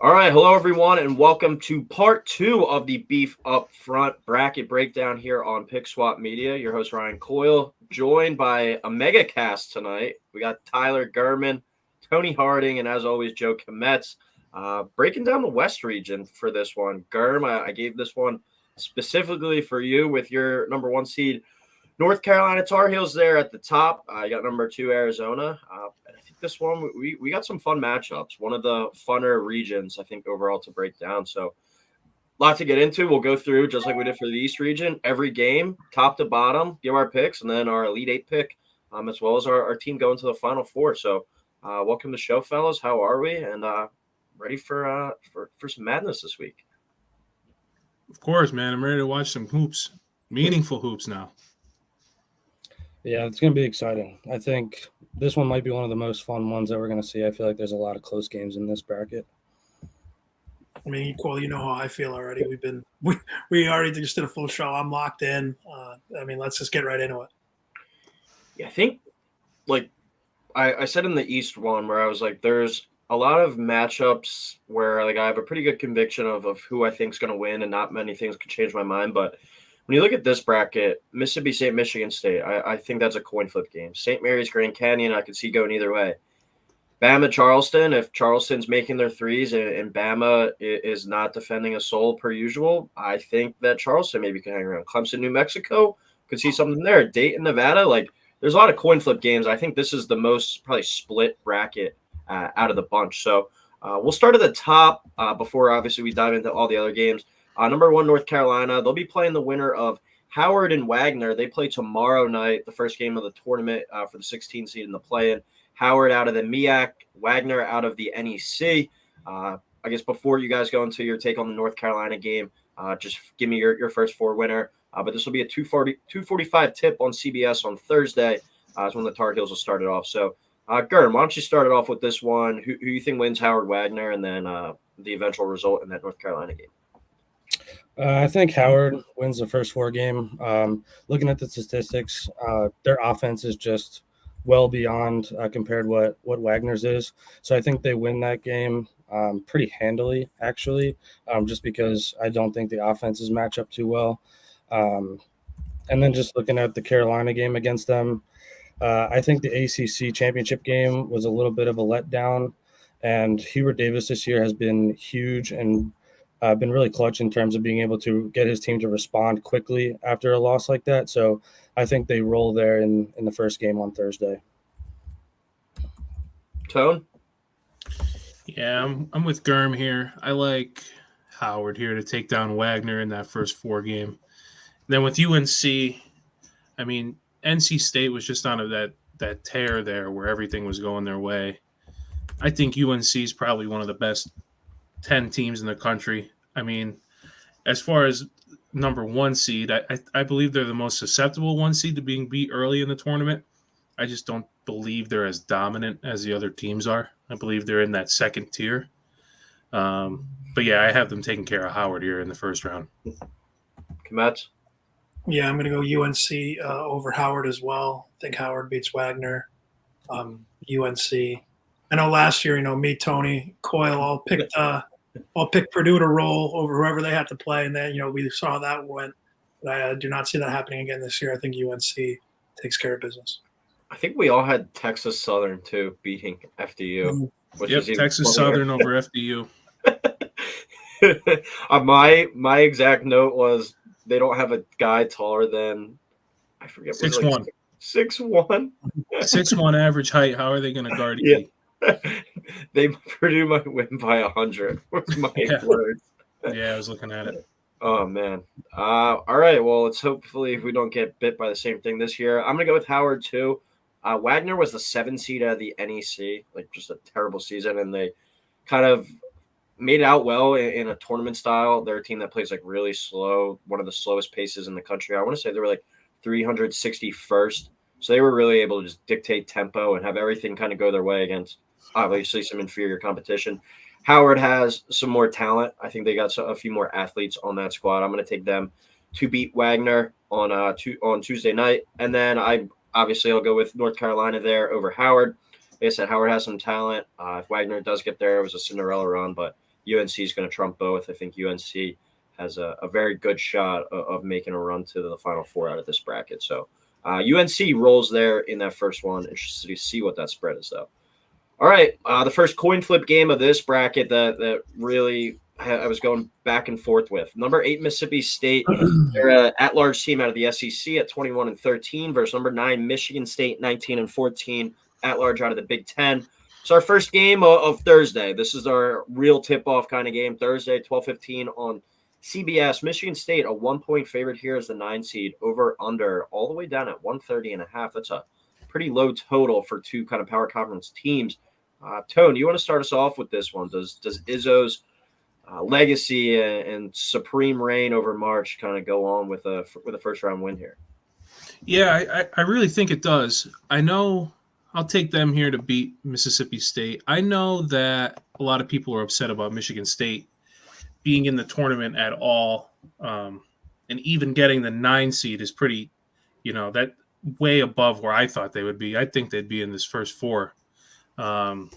All right, hello everyone, and welcome to part two of the Beef Up Front bracket breakdown here on Pick Swap Media. Your host Ryan Coyle, joined by a mega cast tonight. We got Tyler Gurman, Tony Harding, and as always, Joe Kometz. Breaking down the West region for this one. Gurm, I gave this one specifically for you with your number one seed North Carolina Tar Heels there at the top. You got number two Arizona. And I think this one we got some fun matchups. One of the funner regions I think overall to break down. So a lot to get into. We'll go through just like we did for the East region. Every game, top to bottom, give our picks, and then our Elite Eight pick, as well as our team going to the Final Four. So welcome to the show, fellas. How are we? And ready for some madness this week. Of course, man. I'm ready to watch some hoops. Meaningful hoops now. Yeah, it's going to be exciting. I think this one might be one of the most fun ones that we're going to see. I feel like there's a lot of close games in this bracket. I mean, Cole, you know how I feel already. We already just did a full show. I'm locked in. Let's just get right into it. Yeah, I think, like I said in the East one where I was like, there's a lot of matchups where like I have a pretty good conviction of who I think is going to win, and not many things could change my mind. But when you look at this bracket, Mississippi State, Michigan State, I think that's a coin flip game. St. Mary's, Grand Canyon, I could see going either way. Bama, Charleston, if Charleston's making their threes and Bama is not defending a soul per usual, I think that Charleston maybe can hang around. Clemson, New Mexico, could see something there. Dayton, Nevada, like there's a lot of coin flip games. I think this is the most probably split bracket out of the bunch. So we'll start at the top before obviously we dive into all the other games. Number one, North Carolina. They'll be playing the winner of Howard and Wagner. They play tomorrow night, the first game of the tournament for the 16 seed in the play-in. Howard out of the MEAC, Wagner out of the NEC. I guess before you guys go into your take on the North Carolina game, just give me your first four winner. But this will be a 2:45 tip on CBS on Thursday. Is when the Tar Heels will start it off. So, Gurm, why don't you start it off with this one? Who you think wins Howard Wagner, and then the eventual result in that North Carolina game? I think Howard wins the first four game. Looking at the statistics, their offense is just well beyond compared what Wagner's is. So I think they win that game pretty handily, actually, just because I don't think the offenses match up too well. And then just looking at the Carolina game against them, I think the ACC championship game was a little bit of a letdown. And Hubert Davis this year has been huge and been really clutch in terms of being able to get his team to respond quickly after a loss like that. So I think they roll there in the first game on Thursday. Tone? Yeah, I'm with Gurm here. I like Howard here to take down Wagner in that first four game. Then with UNC, I mean, NC State was just on that tear there where everything was going their way. I think UNC is probably one of the best 10 teams in the country. I mean, as far as number one seed, I believe they're the most susceptible one seed to being beat early in the tournament. I just don't believe they're as dominant as the other teams are. I believe they're in that second tier. But yeah, I have them taking care of Howard here in the first round. Kometz? Yeah, I'm going to go UNC over Howard as well. I think Howard beats Wagner. UNC. I know last year, me, Tony, Coyle all picked Purdue to roll over whoever they had to play, and then we saw how that went. But I do not see that happening again this year. I think UNC takes care of business. I think we all had Texas Southern too beating FDU. Yep, Texas Southern over FDU. My exact note was they don't have a guy taller than I forget 6'1". 6'1". 6'1" average height. How are they going to guard you? Purdue might win by 100. Was my words. Yeah, I was looking at it. Oh man. All right. Well, let's hopefully we don't get bit by the same thing this year. I'm gonna go with Howard too. Wagner was the 7 seed out of the NEC, like just a terrible season, and they kind of made it out well in a tournament style. They're a team that plays like really slow, one of the slowest paces in the country. I want to say they were like 361st. So they were really able to just dictate tempo and have everything kind of go their way against obviously some inferior competition. Howard has some more talent. I think they got a few more athletes on that squad. I'm going to take them to beat Wagner on Tuesday night. And then I'll go with North Carolina there over Howard. Like I said, Howard has some talent. If Wagner does get there, it was a Cinderella run, but UNC is going to trump both. I think UNC has a very good shot of making a run to the Final Four out of this bracket. So UNC rolls there in that first one. Interested to see what that spread is, though. All right, the first coin flip game of this bracket that really I was going back and forth with. Number 8 Mississippi State, they're an at-large team out of the SEC at 21-13 versus number 9 Michigan State, 19-14 at-large out of the Big Ten. It's our first game of Thursday. This is our real tip-off kind of game. Thursday, 12:15 on CBS. Michigan State, a 1-point favorite here as the 9 seed, over under all the way down at 130.5. That's a pretty low total for two kind of power conference teams. Tone, you want to start us off with this one? Does Izzo's legacy and supreme reign over March kind of go on with a first round win here? Yeah, I really think it does. I know I'll take them here to beat Mississippi State. I know that a lot of people are upset about Michigan State being in the tournament at all, and even getting the 9 seed is pretty, that way above where I thought they would be. I think they'd be in this first 4. The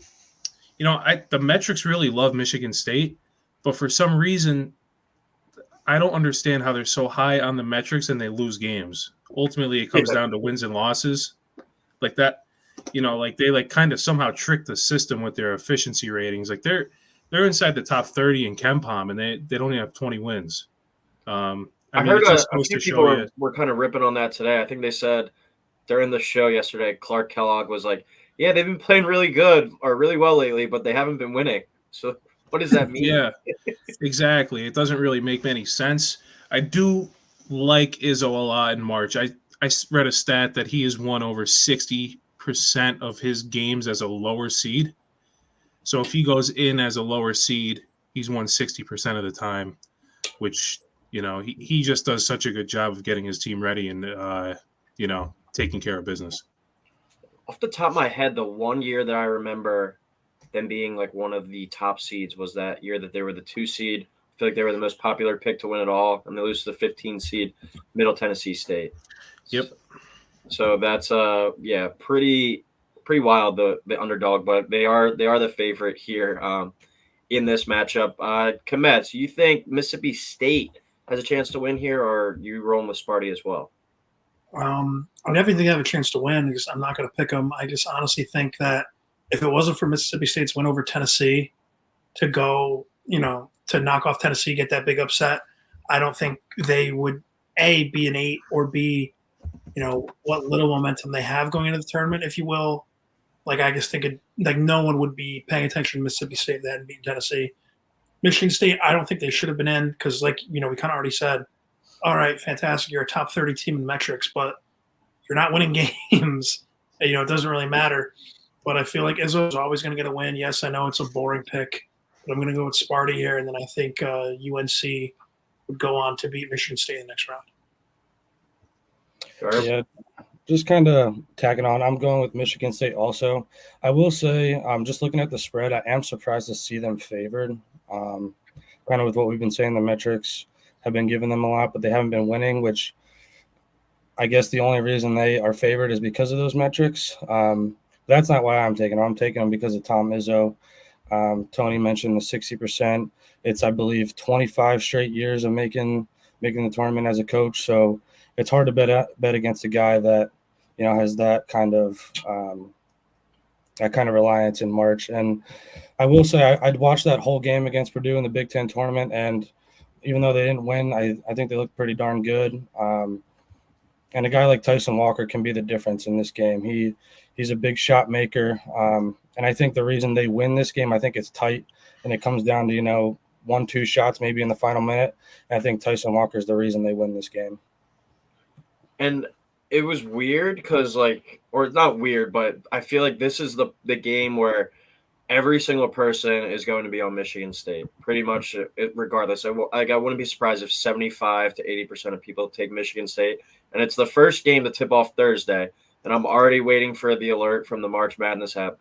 metrics really love Michigan State, but for some reason, I don't understand how they're so high on the metrics and they lose games. Ultimately, it comes down to wins and losses, like that. They kind of somehow trick the system with their efficiency ratings. Like they're inside the top 30 in KenPom, and they don't even have 20 wins. I heard a few people were kind of ripping on that today. I think they said during the show yesterday, Clark Kellogg was like, yeah, they've been playing really good or really well lately, but they haven't been winning. So what does that mean? Yeah, exactly. It doesn't really make any sense. I do like Izzo a lot in March. I read a stat that he has won over 60% of his games as a lower seed. So if he goes in as a lower seed, he's won 60% of the time, which, he just does such a good job of getting his team ready and, taking care of business. Off the top of my head, the one year that I remember them being like one of the top seeds was that year that they were the 2 seed. I feel like they were the most popular pick to win it all, and they lose to the 15 seed Middle Tennessee State. Yep. So that's pretty wild, the underdog, but they are the favorite here in this matchup. Komet, do you think Mississippi State has a chance to win here, or are you rolling with Sparty as well? I definitely think they have a chance to win because I'm not going to pick them. I just honestly think that if it wasn't for Mississippi State's win over Tennessee to go, to knock off Tennessee, get that big upset, I don't think they would, A, be an 8, or B, what little momentum they have going into the tournament, if you will. Like, I just think no one would be paying attention to Mississippi State if they hadn't beaten Tennessee. Michigan State, I don't think they should have been in because, we kind of already said, all right, fantastic, you're a top 30 team in metrics, but you're not winning games. It doesn't really matter. But I feel like Izzo is always going to get a win. Yes, I know it's a boring pick, but I'm going to go with Sparty here, and then I think UNC would go on to beat Michigan State in the next round. Sure. Yeah, just kind of tagging on. I'm going with Michigan State also. I will say, just looking at the spread, I am surprised to see them favored. Kind of with what we've been saying, the metrics have been giving them a lot, but they haven't been winning, which I guess the only reason they are favored is because of those metrics. That's not why I'm taking them. I'm taking them because of Tom Izzo. Tony mentioned the 60%. It's, I believe, 25 straight years of making the tournament as a coach. So it's hard to bet against a guy that has that kind of reliance in March. And I will say I'd watched that whole game against Purdue in the Big Ten tournament, and even though they didn't win, I think they looked pretty darn good. And a guy like Tyson Walker can be the difference in this game. He's a big shot maker. And I think the reason they win this game, I think it's tight, and it comes down to, 1-2 shots maybe in the final minute. And I think Tyson Walker is the reason they win this game. And it was weird because, or it's not weird, but I feel like this is the game where every single person is going to be on Michigan State, pretty much regardless. I wouldn't be surprised if 75 to 80% of people take Michigan State. And it's the first game to tip off Thursday, and I'm already waiting for the alert from the March Madness app.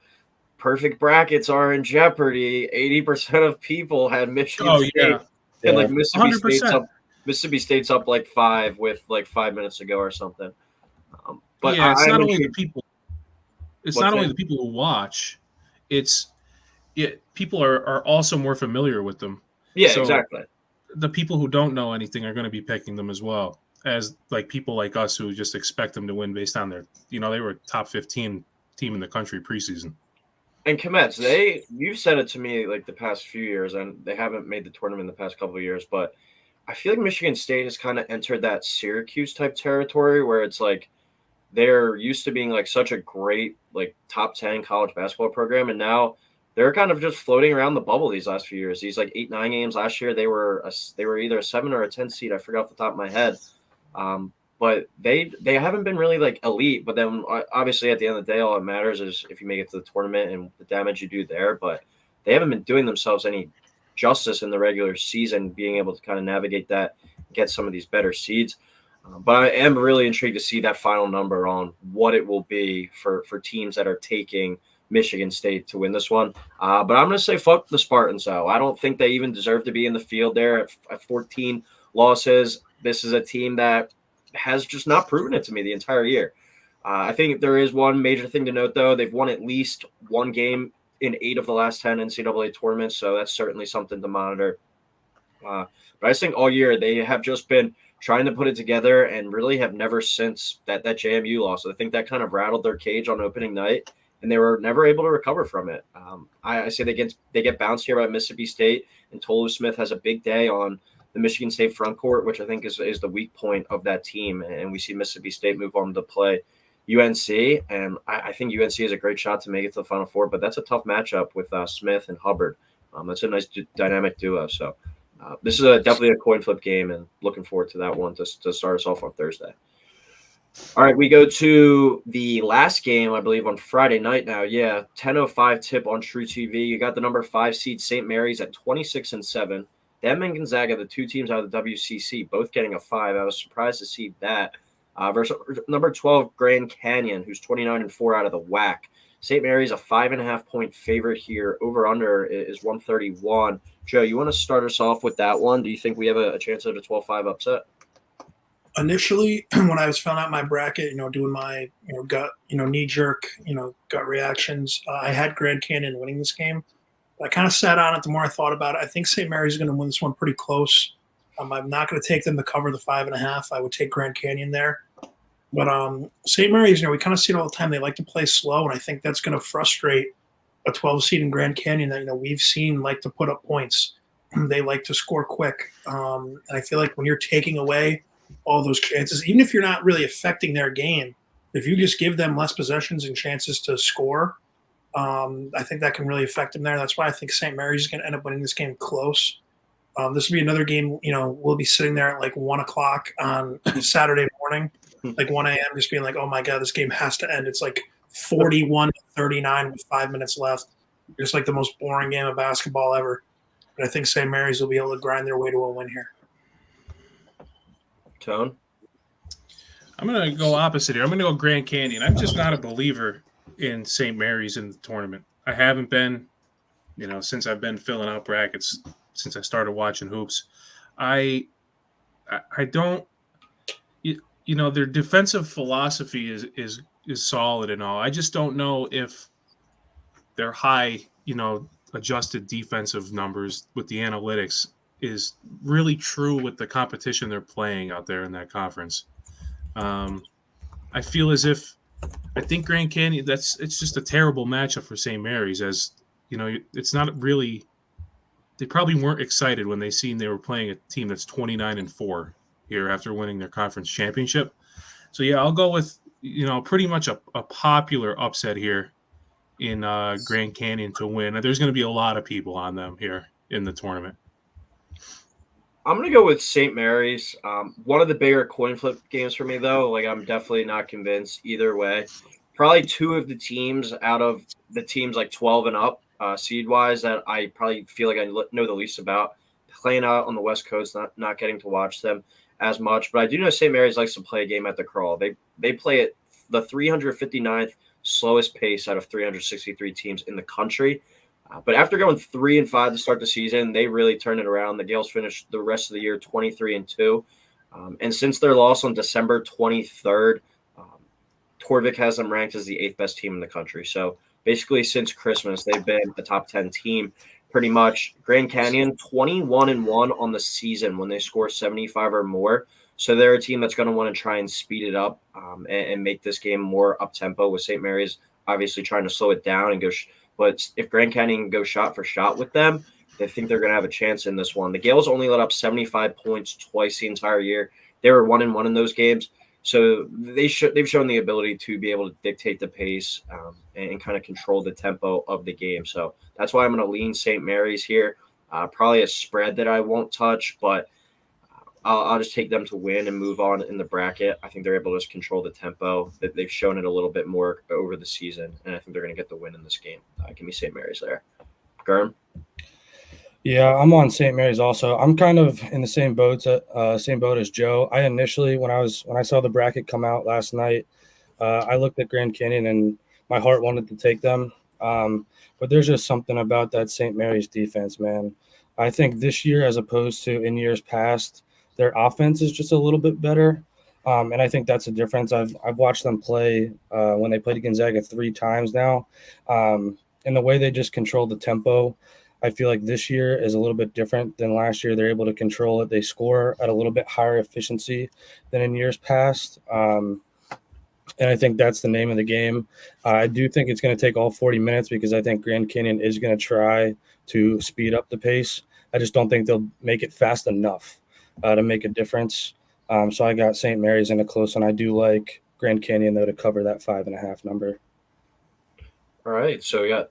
Perfect brackets are in jeopardy. 80% of people had Michigan State. Yeah. And Mississippi State's up 5 with 5 minutes to go or something. But yeah, it's not only the people. It's not only the people who watch. It's people are also more familiar with them. Yeah, So exactly. the people who don't know anything are going to be picking them as well as like people like us who just expect them to win based on their, they were a top 15 team in the country preseason. And Komets, you've said it to me like the past few years, and they haven't made the tournament the past couple of years, but I feel like Michigan State has kind of entered that Syracuse type territory where it's like they're used to being like such a great like top 10 college basketball program, and now they're kind of just floating around the bubble these last few years. These like 8-9 games last year, they were either a 7 or a 10 seed. I forgot off the top of my head. But they haven't been really like elite. But then obviously at the end of the day, all that matters is if you make it to the tournament and the damage you do there. But they haven't been doing themselves any justice in the regular season, being able to kind of navigate that, get some of these better seeds. But I am really intrigued to see that final number on what it will be for teams that are taking Michigan State to win this one. But I'm going to say fuck the Spartans, though. I don't think they even deserve to be in the field there at 14 losses. This is a team that has just not proven it to me the entire year. I think there is one major thing to note, though. They've won at least one game in 8 of the last 10 NCAA tournaments, so that's certainly something to monitor. But I just think all year they have just been trying to put it together and really have never since that JMU loss. I think that kind of rattled their cage on opening night, and they were never able to recover from it. I say they get bounced here by Mississippi State, and Tolu Smith has a big day on the Michigan State front court, which I think is the weak point of that team. And we see Mississippi State move on to play UNC, and I think UNC has a great shot to make it to the Final Four, but that's a tough matchup with Smith and Hubbard. That's a nice dynamic duo. So this is definitely a coin flip game, and looking forward to that one to start us off on Thursday. All right, we go to the last game, I believe, on Friday night now. Yeah, 10:05 tip on True TV. You got the number 5 seed St. Mary's at 26-7. Them and Gonzaga, the two teams out of the WCC, both getting a 5. I was surprised to see that. Versus number 12 Grand Canyon, who's 29-4 out of the WAC. St. Mary's a 5.5-point favorite here. Over under is 131. Joe, you want to start us off with that one? Do you think we have a chance at a 12-5 upset? Initially, when I was filling out my bracket, doing my gut, knee jerk, gut reactions, I had Grand Canyon winning this game. I kind of sat on it. The more I thought about it, I think St. Mary's is going to win this one pretty close. I'm not going to take them to cover the 5.5. I would take Grand Canyon there. But St. Mary's, we kind of see it all the time. They like to play slow, and I think that's going to frustrate a 12 seed in Grand Canyon that we've seen like to put up points. They like to score quick. And I feel like when you're taking away all those chances, even if you're not really affecting their game, if you just give them less possessions and chances to score, I think that can really affect them there. That's why I think St. Mary's is going to end up winning this game close. This will be another game, we'll be sitting there at like 1 o'clock on Saturday morning, like 1 a.m., just being like, oh my God, this game has to end. It's like 41-39 with 5 minutes left. Just like the most boring game of basketball ever. But I think St. Mary's will be able to grind their way to a win here. Tone? I'm going to go opposite here. I'm going to go Grand Canyon. I'm just not a believer in St. Mary's in the tournament. I haven't been, since I've been filling out brackets, since I started watching hoops. I don't, their defensive philosophy is solid and all. I just don't know if their high, adjusted defensive numbers with the analytics is really true with the competition they're playing out there in that conference. I feel as if I think Grand Canyon, it's just a terrible matchup for St. Mary's, as it's not really. They probably weren't excited when they seen they were playing a team that's 29-4 here after winning their conference championship. So yeah, I'll go with pretty much a popular upset here in Grand Canyon to win. There's going to be a lot of people on them here in the tournament. I'm going to go with St. Mary's. One of the bigger coin flip games for me, though. Like, I'm definitely not convinced either way. Probably two of the teams out of the teams like 12 and up, seed-wise, that I probably feel like I know the least about. Playing out on the West Coast, not getting to watch them as much. But I do know St. Mary's likes to play a game at the Crawl. They play at the 359th slowest pace out of 363 teams in the country. But after going 3-5 to start the season, they really turned it around. The Gales finished the rest of the year 23-2. And since their loss on December 23rd, Torvik has them ranked as the 8th best team in the country. So basically since Christmas. They've been a top 10 team pretty much. Grand Canyon 21-1 on the season when they score 75 or more. So they're a team that's going to want to try and speed it up and make this game more up tempo. With St. Mary's obviously trying to slow it down and go. But if Grand Canyon goes shot for shot with them, they think they're going to have a chance in this one. The Gales only let up 75 points twice the entire year. They were 1-1 in those games. So they've shown the ability to be able to dictate the pace and kind of control the tempo of the game. So that's why I'm going to lean St. Mary's here. Probably a spread that I won't touch, but I'll just take them to win and move on in the bracket. I think they're able to just control the tempo. They've shown it a little bit more over the season, and I think they're going to get the win in this game. Give me St. Mary's there. Gurm? Yeah, I'm on St. Mary's also. I'm kind of in the same boat as Joe. I initially, when I saw the bracket come out last night, I looked at Grand Canyon and my heart wanted to take them. But there's just something about that St. Mary's defense, man. I think this year, as opposed to in years past, their offense is just a little bit better. And I think that's a difference. I've watched them play when they played Gonzaga 3 times now. And the way they just control the tempo, I feel like this year is a little bit different than last year. They're able to control it. They score at a little bit higher efficiency than in years past. And I think that's the name of the game. I do think it's going to take all 40 minutes because I think Grand Canyon is going to try to speed up the pace. I just don't think they'll make it fast enough to make a difference. So I got St. Mary's in a close one. I do like Grand Canyon, though, to cover that 5.5 number. All right, so we got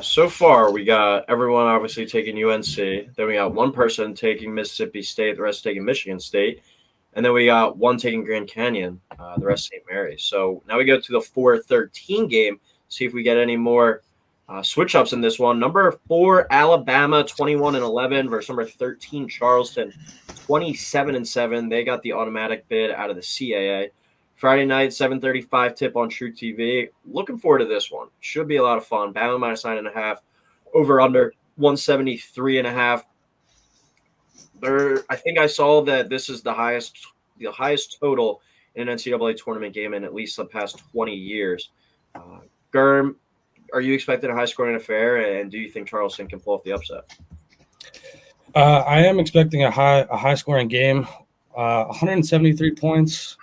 so far we got everyone obviously taking UNC. Then we got one person taking Mississippi State, the rest taking Michigan State, and then we got one taking Grand Canyon, the rest St. Mary's. So now we go to the 4-13 game. See if we get any more switch ups in this one. Number 4 Alabama 21-11 versus number 13 Charleston 27-7. They got the automatic bid out of the CAA. Friday night, 7:35 tip on True TV. Looking forward to this one. Should be a lot of fun. Bama minus 9.5. Over under 173.5. I think I saw that this is the highest total in an NCAA tournament game in at least the past 20 years. Gurm, are you expecting a high-scoring affair, and do you think Charleston can pull off the upset? I am expecting a high-scoring game. 173 points.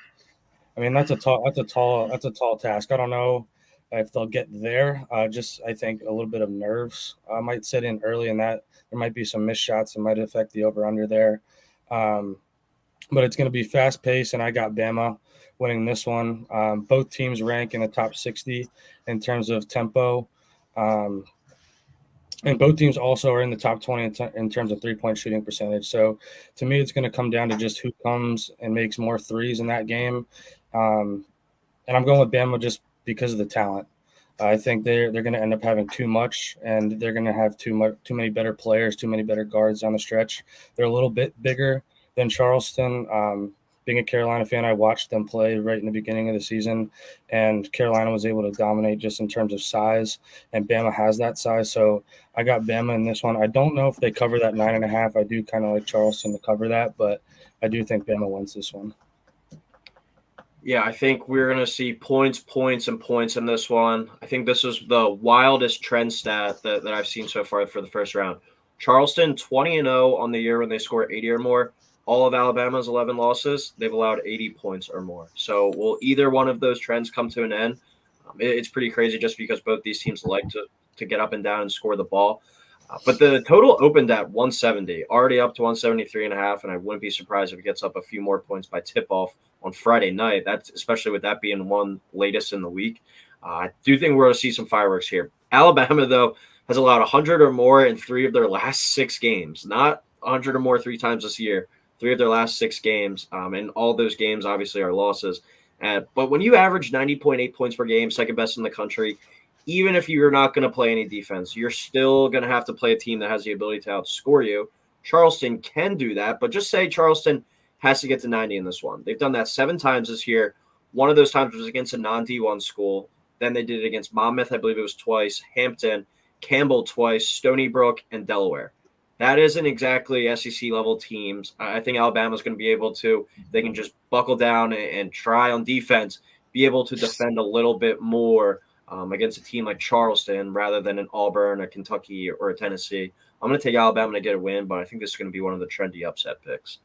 I mean, that's a tall task. I don't know if they'll get there. I think a little bit of nerves might set in early, and that there might be some missed shots that might affect the over/under there. But it's going to be fast-paced, and I got Bama winning this one. Both teams rank in the top 60 in terms of tempo. And both teams also are in the top 20 in terms of three-point shooting percentage. So to me, it's going to come down to just who comes and makes more threes in that game. And I'm going with Bama just because of the talent. I think they're going to end up having too much, and they're going to have too many better players, too many better guards on the stretch. They're a little bit bigger than Charleston. Being a Carolina fan, I watched them play right in the beginning of the season, and Carolina was able to dominate just in terms of size, and Bama has that size. So I got Bama in this one. I don't know if they cover that 9.5. I do kind of like Charleston to cover that, but I do think Bama wins this one. Yeah, I think we're going to see points, and points in this one. I think this is the wildest trend stat that I've seen so far for the first round. Charleston 20-0 on the year when they score 80 or more. All of Alabama's 11 losses, they've allowed 80 points or more. So will either one of those trends come to an end? It's pretty crazy just because both these teams like to get up and down and score the ball. But the total opened at 170, already up to 173.5, and I wouldn't be surprised if it gets up a few more points by tip-off on Friday night. That's especially with that being one latest in the week. I do think we're going to see some fireworks here. Alabama, though, has allowed 100 or more in 3 of their last 6 games. Not 100 or more 3 times this year. 3 of their last 6 games, and all those games obviously are losses. But when you average 90.8 points per game, second best in the country, even if you're not going to play any defense, you're still going to have to play a team that has the ability to outscore you. Charleston can do that, but just say Charleston has to get to 90 in this one. They've done that 7 times this year. One of those times was against a non-D1 school. Then they did it against Monmouth, I believe it was twice, Hampton, Campbell twice, Stony Brook, and Delaware. That isn't exactly SEC-level teams. I think Alabama's going to be able to, they can just buckle down and try on defense, be able to defend a little bit more against a team like Charleston rather than an Auburn, a Kentucky, or a Tennessee. I'm going to take Alabama to get a win, but I think this is going to be one of the trendy upset picks.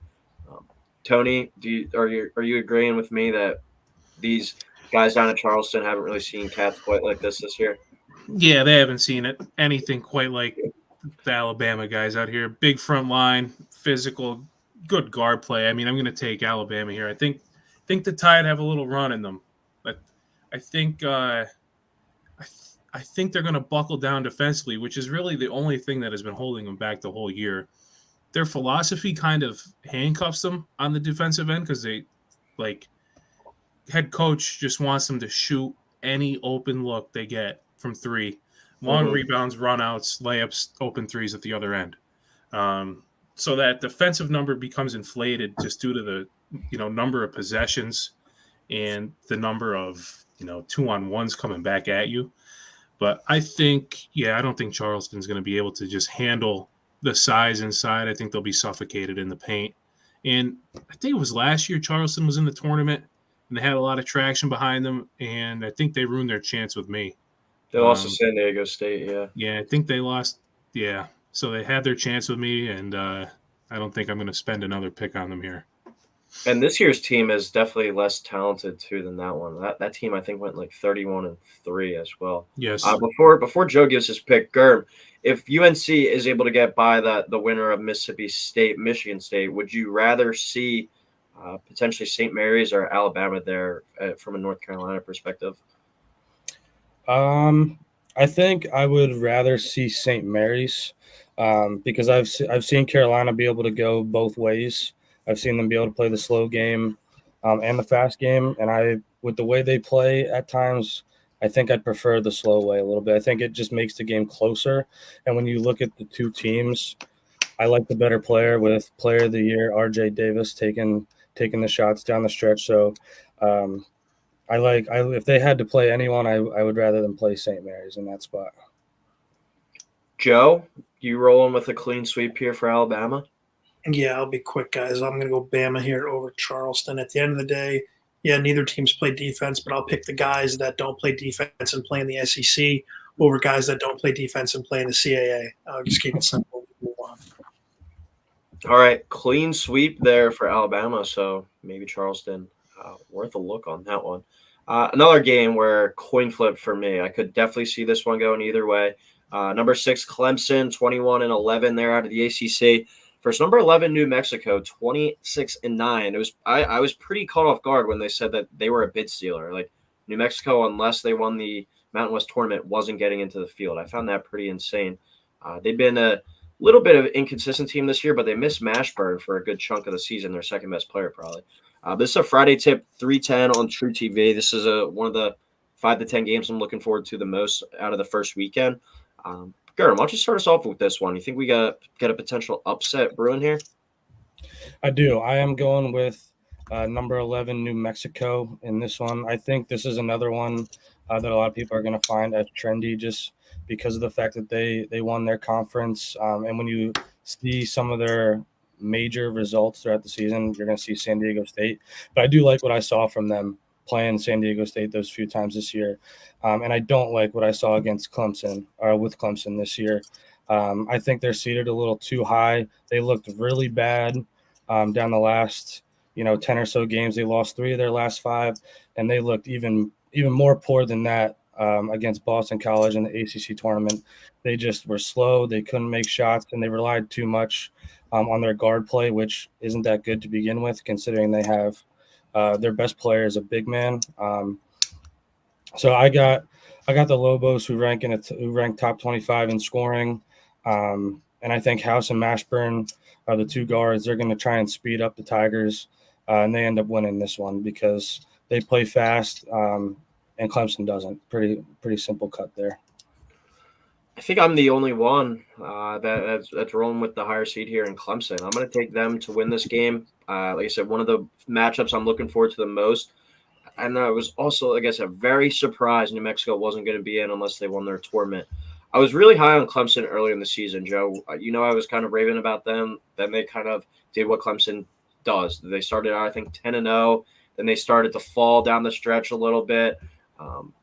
Tony, are you agreeing with me that these guys down at Charleston haven't really seen cats quite like this year? Yeah, they haven't seen anything quite like the Alabama guys out here. Big front line, physical, good guard play. I mean, I'm going to take Alabama here. I think the Tide have a little run in them, but I think I think they're going to buckle down defensively, which is really the only thing that has been holding them back the whole year. Their philosophy kind of handcuffs them on the defensive end because they like head coach just wants them to shoot any open look they get from three. Long rebounds, runouts, layups, open threes at the other end. So that defensive number becomes inflated just due to the number of possessions and the number of 2-on-1s coming back at you. But I don't think Charleston's going to be able to just handle the size inside. I think they'll be suffocated in the paint. And I think it was last year Charleston was in the tournament and they had a lot of traction behind them, and I think they ruined their chance with me. They lost to San Diego State, yeah. Yeah, I think they lost. Yeah, so they had their chance with me, and I don't think I'm going to spend another pick on them here. And this year's team is definitely less talented too than that one. That team I think went like 31-3 as well. Yes. Before Joe gives his pick, Germ, if UNC is able to get by the winner of Mississippi State, Michigan State, would you rather see potentially St. Mary's or Alabama there from a North Carolina perspective? I think I would rather see St. Mary's because I've seen Carolina be able to go both ways. I've seen them be able to play the slow game and the fast game, and with the way they play at times, I think I'd prefer the slow way a little bit. I think it just makes the game closer. And when you look at the two teams, I like the better player with Player of the Year RJ Davis taking the shots down the stretch. So if they had to play anyone, I would rather them play St. Mary's in that spot. Joe, you rolling with a clean sweep here for Alabama? Yeah, I'll be quick, guys. I'm going to go Bama here over Charleston. At the end of the day, yeah, neither teams play defense, but I'll pick the guys that don't play defense and play in the SEC over guys that don't play defense and play in the CAA. I'll just keep it simple. Move on. All right, clean sweep there for Alabama, so maybe Charleston worth a look on that one. Another game where coin flip for me. I could definitely see this one going either way. Number 6, Clemson, 21-11 there out of the ACC. Versus number 11, New Mexico, 26-9. I was pretty caught off guard when they said that they were a bid stealer. Like New Mexico, unless they won the Mountain West tournament, wasn't getting into the field. I found that pretty insane. They've been a little bit of an inconsistent team this year, but they missed Mashburn for a good chunk of the season. Their second best player, probably. This is a Friday tip, 3:10 on True TV. This is one of the 5 to 10 games I'm looking forward to the most out of the first weekend. Gurm, why don't you start us off with this one? You think we got a potential upset brewing here? I do. I am going with number 11, New Mexico in this one. I think this is another one that a lot of people are going to find as trendy just because of the fact that they won their conference. And when you see some of their major results throughout the season, you're going to see San Diego State. But I do like what I saw from them playing San Diego State those few times this year. And I don't like what I saw against Clemson or with Clemson this year. I think they're seated a little too high. They looked really bad down the last 10 or so games. They lost 3 of their last 5, and they looked even more poor than that against Boston College in the ACC tournament. They just were slow. They couldn't make shots, and they relied too much on their guard play, which isn't that good to begin with, considering they have their best player is a big man. So I got the Lobos who rank top 25 in scoring, and I think House and Mashburn are the 2 guards. They're going to try and speed up the Tigers, and they end up winning this one because they play fast, and Clemson doesn't. Pretty simple cut there. I think I'm the only one that's rolling with the higher seed here in Clemson. I'm going to take them to win this game. Like I said, one of the matchups I'm looking forward to the most. And I was also, like I said, very surprised New Mexico wasn't going to be in unless they won their tournament. I was really high on Clemson early in the season, Joe. I was kind of raving about them. Then they kind of did what Clemson does. They started out, I think, 10-0. Then they started to fall down the stretch a little bit.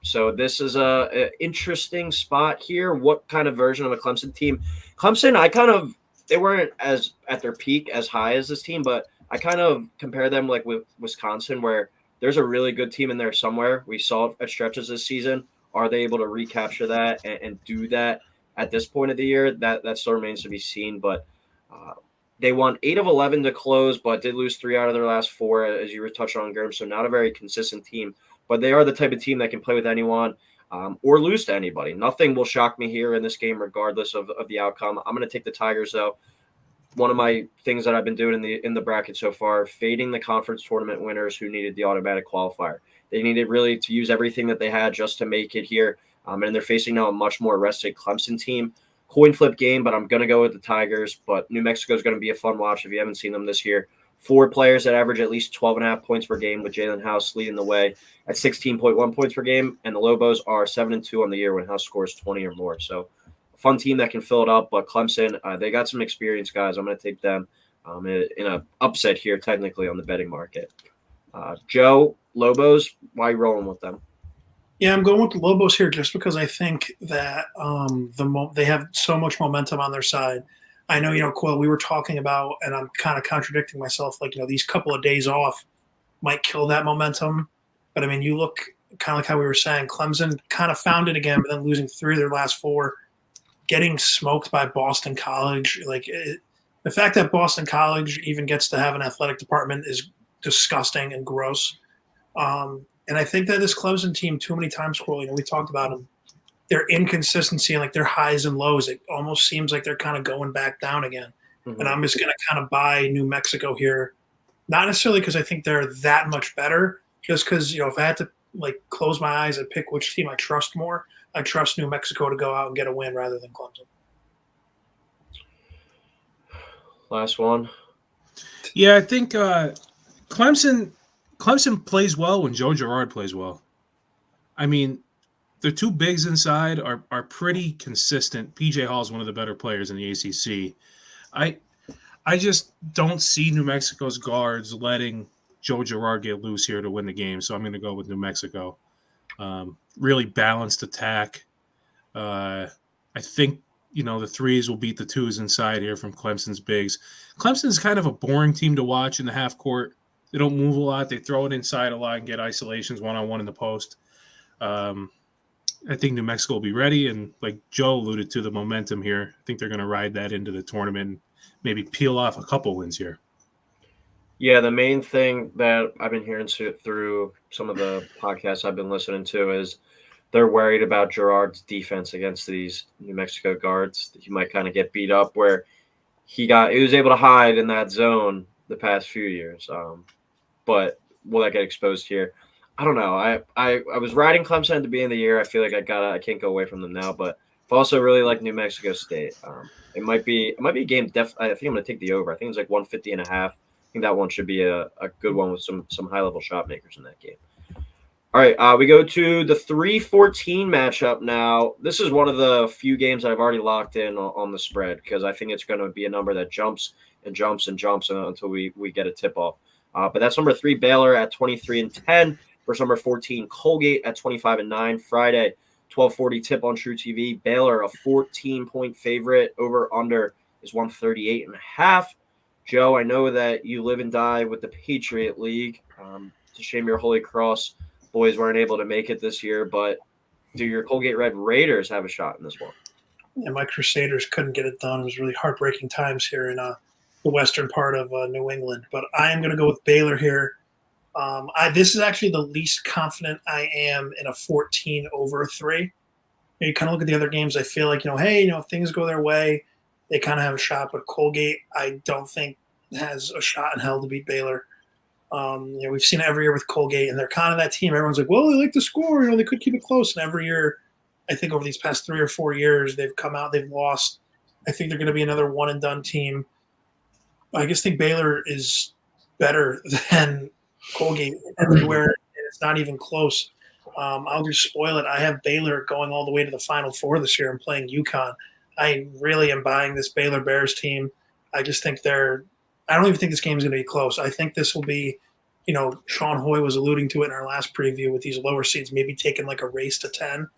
So this is a interesting spot here. What kind of version of a Clemson team? Clemson, they weren't as at their peak as high as this team, but I kind of compare them like with Wisconsin, where there's a really good team in there somewhere. We saw it at stretches this season. Are they able to recapture that and do that at this point of the year? That still remains to be seen. But they won 8 of 11 to close, but did lose 3 out of their last 4, as you were touching on, Germ. So not a very consistent team. But they are the type of team that can play with anyone or lose to anybody. Nothing will shock me here in this game, regardless of the outcome. I'm going to take the Tigers, though. One of my things that I've been doing in the bracket so far, fading the conference tournament winners who needed the automatic qualifier. They needed really to use everything that they had just to make it here. And they're facing now a much more rested Clemson team. Coin flip game, but I'm going to go with the Tigers. But New Mexico is going to be a fun watch if you haven't seen them this year. 4 players that average at least 12.5 points per game, with Jalen House leading the way at 16.1 points per game. And the Lobos are 7-2 on the year when House scores 20 or more. So fun team that can fill it up. But Clemson, they got some experience, guys. I'm going to take them in an upset here, technically, on the betting market. Joe, Lobos, why are you rolling with them? Yeah, I'm going with the Lobos here just because I think that they have so much momentum on their side. I know, Quill, we were talking about, and I'm kind of contradicting myself, like, these couple of days off might kill that momentum. But, I mean, you look kind of like how we were saying, Clemson kind of found it again, but then losing 3 of their last 4, getting smoked by Boston College. The fact that Boston College even gets to have an athletic department is disgusting and gross. And I think that this Clemson team, too many times, Quill, we talked about them, their inconsistency and like their highs and lows, it almost seems like they're kind of going back down again. Mm-hmm. And I'm just going to kind of buy New Mexico here, not necessarily because I think they're that much better, just because, if I had to close my eyes and pick which team I trust more, I trust New Mexico to go out and get a win rather than Clemson. Last one. Yeah, I think Clemson plays well when Joe Girard plays well. I mean, the 2 bigs inside are pretty consistent. PJ Hall is one of the better players in the ACC. I just don't see New Mexico's guards letting Joe Girard get loose here to win the game, so I'm going to go with New Mexico. Really balanced attack. I think, the 3s will beat the 2s inside here from Clemson's bigs. Clemson's kind of a boring team to watch in the half court. They don't move a lot. They throw it inside a lot and get isolations one-on-one in the post. I think New Mexico will be ready, and like Joe alluded to, the momentum here. I think they're going to ride that into the tournament and maybe peel off a couple wins here. Yeah, the main thing that I've been hearing through some of the podcasts I've been listening to is they're worried about Girard's defense against these New Mexico guards. He might kind of get beat up where he was able to hide in that zone the past few years. But will that get exposed here? I don't know. I was riding Clemson at the beginning of the year. I feel like I can't go away from them now. But I also really like New Mexico State. It might be a game. I think I'm going to take the over. I think it's like 150.5. I think that one should be a good one with some high level shot makers in that game. All right, we go to the 3-14 matchup now. This is one of the few games I've already locked in on the spread because I think it's going to be a number that jumps and jumps and jumps until we get a tip off. But that's number 3 Baylor at 23-10 versus number 14 Colgate at 25-9. Friday, 12:40 tip on True TV. Baylor a 14-point favorite. Over under is 138.5. Joe, I know that you live and die with the Patriot League. It's a shame your Holy Cross boys weren't able to make it this year, but do your Colgate Red Raiders have a shot in this one? Yeah, my Crusaders couldn't get it done. It was really heartbreaking times here in the western part of New England. But I am going to go with Baylor here. This is actually the least confident I am in a 14/3. You kind of look at the other games. I feel like, if things go their way, they kind of have a shot. But Colgate, I don't think has a shot in hell to beat Baylor. We've seen it every year with Colgate, and they're kind of that team. Everyone's like, well, they like to score. They could keep it close. And every year, I think over these past 3 or 4 years, they've come out, they've lost. I think they're going to be another one-and-done team. I just think Baylor is better than Colgate everywhere, and it's not even close. I'll just spoil it. I have Baylor going all the way to the Final Four this year and playing UConn. I really am buying this Baylor Bears team. I just think I don't even think this game is going to be close. I think this will be, Sean Hoy was alluding to it in our last preview with these lower seeds, maybe taking like a race to 10.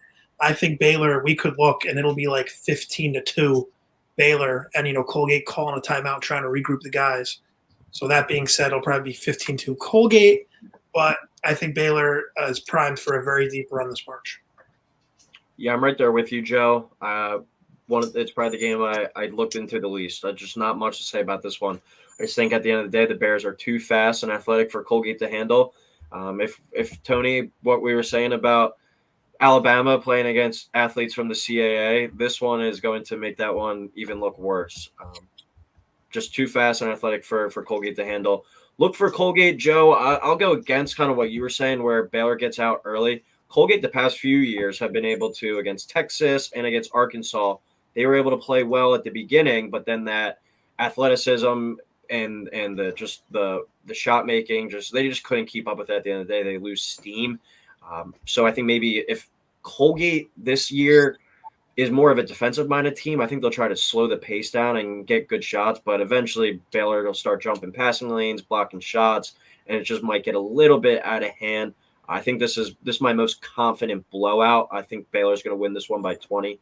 I think Baylor, we could look and it'll be like 15-2 Baylor, and Colgate calling a timeout, trying to regroup the guys. So that being said, it'll probably be 15-2 Colgate, but I think Baylor is primed for a very deep run this March. Yeah, I'm right there with you, Joe. It's probably the game I looked into the least. Just not much to say about this one. I just think at the end of the day, the Bears are too fast and athletic for Colgate to handle. If Tony, what we were saying about Alabama playing against athletes from the CAA, this one is going to make that one even look worse. Just too fast and athletic for Colgate to handle. Look for Colgate, Joe. I'll go against kind of what you were saying where Baylor gets out early. Colgate the past few years have been able to, against Texas and against Arkansas, they were able to play well at the beginning, but then that athleticism and the shot making, they just couldn't keep up with that at the end of the day. They lose steam. So I think maybe if Colgate this year is more of a defensive-minded team, I think they'll try to slow the pace down and get good shots, but eventually Baylor will start jumping passing lanes, blocking shots, and it just might get a little bit out of hand. I think this is my most confident blowout. I think Baylor's going to win this one by 20.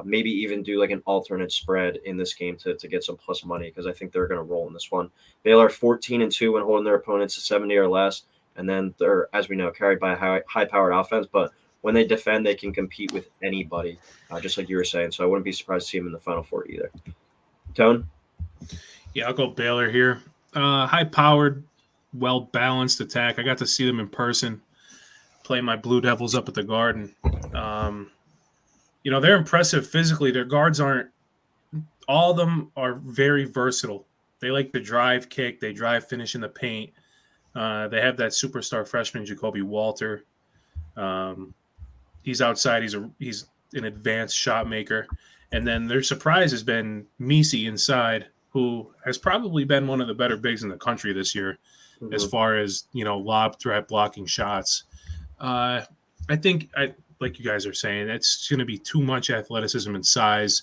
Maybe even do like an alternate spread in this game to get some plus money because I think they're going to roll in this one. Baylor 14-2 when holding their opponents to 70 or less, and then they're, as we know, carried by a high-powered offense. But when they defend, they can compete with anybody, just like you were saying. So I wouldn't be surprised to see them in the Final Four either. Tone? Yeah, I'll go Baylor here. High-powered, well-balanced attack. I got to see them in person, play my Blue Devils up at the Garden. They're impressive physically. Their guards aren't – all of them are very versatile. They like the drive kick. They drive finish in the paint. They have that superstar freshman, Jacoby Walter. He's outside. He's an advanced shot maker. And then their surprise has been Misi inside, who has probably been one of the better bigs in the country this year as far as, lob threat blocking shots. I think like you guys are saying, it's going to be too much athleticism and size.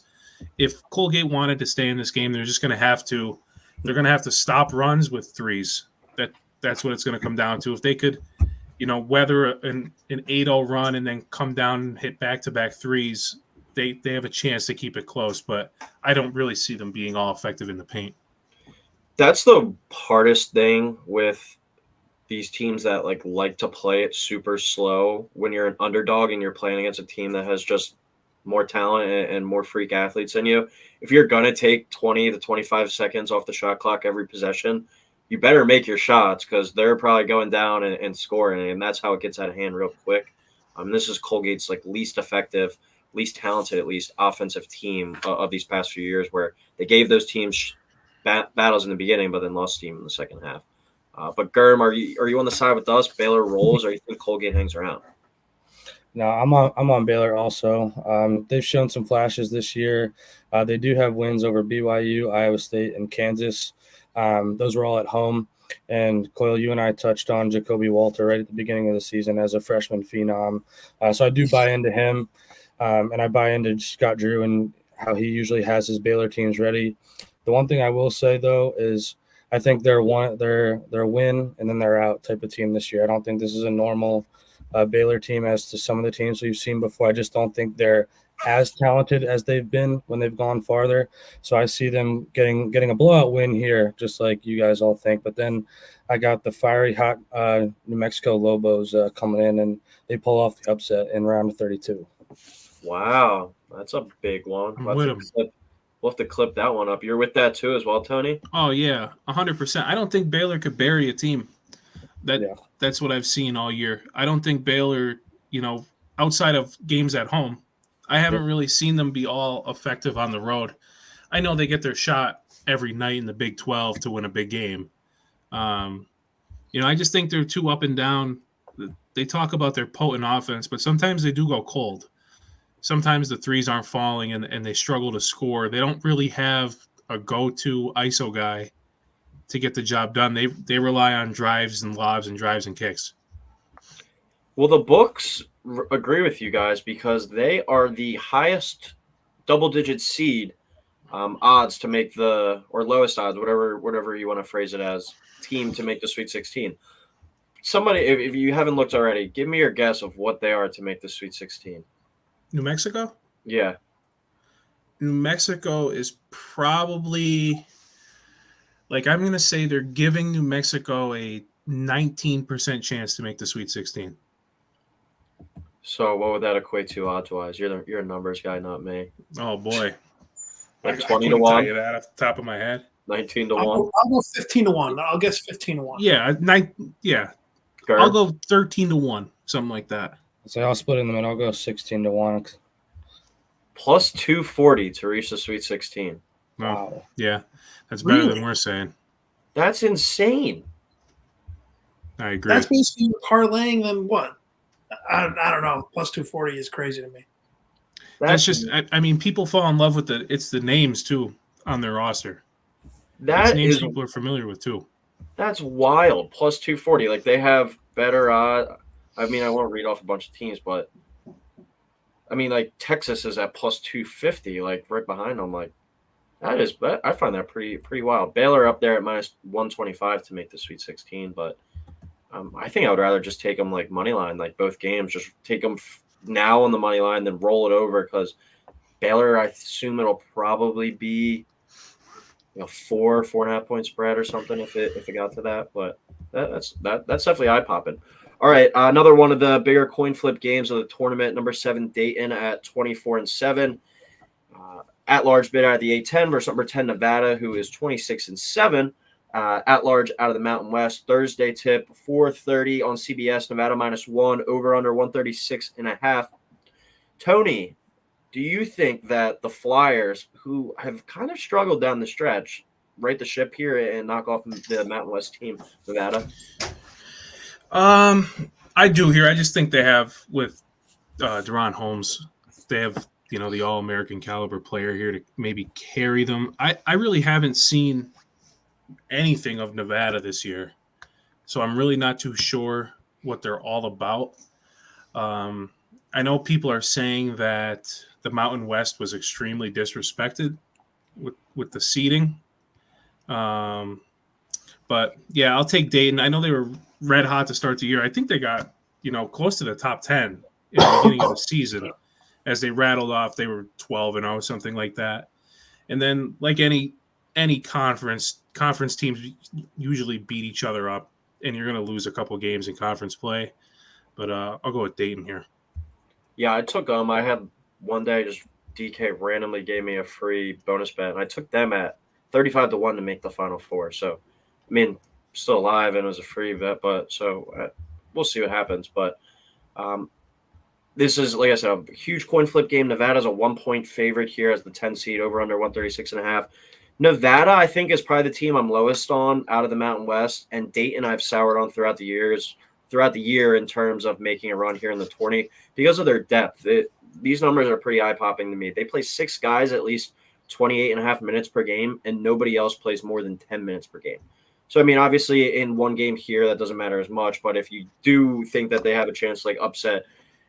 If Colgate wanted to stay in this game, they're going to have to stop runs with threes. That's what it's going to come down to. If they could, weather an 8-0 run and then come down and hit back-to-back threes, they have a chance to keep it close. But I don't really see them being all effective in the paint. That's the hardest thing with these teams that like to play it super slow when you're an underdog and you're playing against a team that has just more talent and more freak athletes than you. If you're going to take 20 to 25 seconds off the shot clock every possession, you better make your shots because they're probably going down and scoring, and that's how it gets out of hand real quick. This is Colgate's least effective, least talented, at least offensive team of these past few years, where they gave those teams battles in the beginning, but then lost steam in the second half. But Germ, are you on the side with us? Baylor rolls, or you think Colgate hangs around? No, I'm on Baylor also. They've shown some flashes this year. They do have wins over BYU, Iowa State, and Kansas. Those were all at home. And Coyle, you and I touched on Jacoby Walter right at the beginning of the season as a freshman phenom. So I do buy into him, and I buy into Scott Drew and how he usually has his Baylor teams ready. The one thing I will say though is I think they're a win and then they're out type of team this year. I don't think this is a normal Baylor team as to some of the teams we've seen before. I just don't think they're as talented as they've been when they've gone farther. So I see them getting a blowout win here, just like you guys all think. But then I got the fiery hot New Mexico Lobos coming in, and they pull off the upset in round of 32. Wow, that's a big one. We'll have to clip that one up. You're with that too as well, Tony? Oh, yeah, 100%. I don't think Baylor could bury a team. That's what I've seen all year. I don't think Baylor, outside of games at home, I haven't really seen them be all effective on the road. I know they get their shot every night in the Big 12 to win a big game. I just think they're too up and down. They talk about their potent offense, but sometimes they do go cold. Sometimes the threes aren't falling and they struggle to score. They don't really have a go-to ISO guy to get the job done. They rely on drives and lobs and drives and kicks. Well, the books agree with you guys because they are the highest double-digit seed odds to make or lowest odds, whatever you want to phrase it as, team to make the Sweet 16. somebody, if you haven't looked already, give me your guess of what they are to make the Sweet 16. New Mexico? Yeah. New Mexico is probably, like, I'm going to say they're giving New Mexico a 19% chance to make the Sweet 16. So what would that equate to odds-wise? You're a numbers guy, not me. Oh, boy. Like I 20 to couldn't tell 1, you that off the top of my head. 19 to I'll 1. go, I'll go 15 to 1. I'll guess 15 to 1. Yeah, yeah. Gerb? I'll go 13 to 1, something like that. So I'll split in the middle. I'll go 16-1. Plus 240 to reach the Sweet 16. Wow. Yeah, that's better Really? than we're saying. That's insane. I agree. That's basically parlaying them. What? I don't know. Plus 240 is crazy to me. That's just, I mean, people fall in love with the names, too, on their roster. It's that names is people are familiar with, too. that's wild. Plus 240. Like they have better I mean, I won't read off a bunch of teams, but I mean, like Texas is at plus 250, like right behind them. Like I find that pretty wild. Baylor up there at minus 125 to make the Sweet 16, but I think I would rather just take them like money line, like both games. Just take them now on the money line, then roll it over because Baylor, I assume it'll probably be 4.5 point spread or something if it got to that. But that's definitely eye popping. All right, another one of the bigger coin flip games of the tournament. Number 7 Dayton at 24-7. At large bid out of the A10 versus number 10 Nevada, who is 26-7. At large out of the Mountain West. Thursday tip 4:30 on CBS. Nevada -1 over under 136.5. Tony, do you think that the Flyers, who have kind of struggled down the stretch, right the ship here and knock off the Mountain West team, Nevada? I do here. I just think they have with Deron Holmes, they have the All-American caliber player here to maybe carry them. I really haven't seen anything of Nevada this year, so I'm really not too sure what they're all about. I know people are saying that the Mountain West was extremely disrespected with the seeding. But yeah, I'll take Dayton. I know they were red hot to start the year. I think they got close to the top 10 in the beginning of the season. As they rattled off, they were 12-0, something like that. And then, like any conference teams usually beat each other up, and you're going to lose a couple games in conference play. But I'll go with Dayton here. Yeah, I took them. I had one day just DK randomly gave me a free bonus bet, and I took them at 35-1 to make the Final Four. So, I mean, still alive, and it was a free bet, but so we'll see what happens. But this is, like I said, a huge coin flip game. Nevada's a 1-point favorite here as the 10 seed over under 136.5. Nevada, I think, is probably the team I'm lowest on out of the Mountain West, and Dayton I've soured on throughout the year in terms of making a run here in the tourney because of their depth. These numbers are pretty eye-popping to me. They play 6 guys at least 28.5 minutes per game, and nobody else plays more than 10 minutes per game. So, I mean, obviously in one game here, that doesn't matter as much, but if you do think that they have a chance to like upset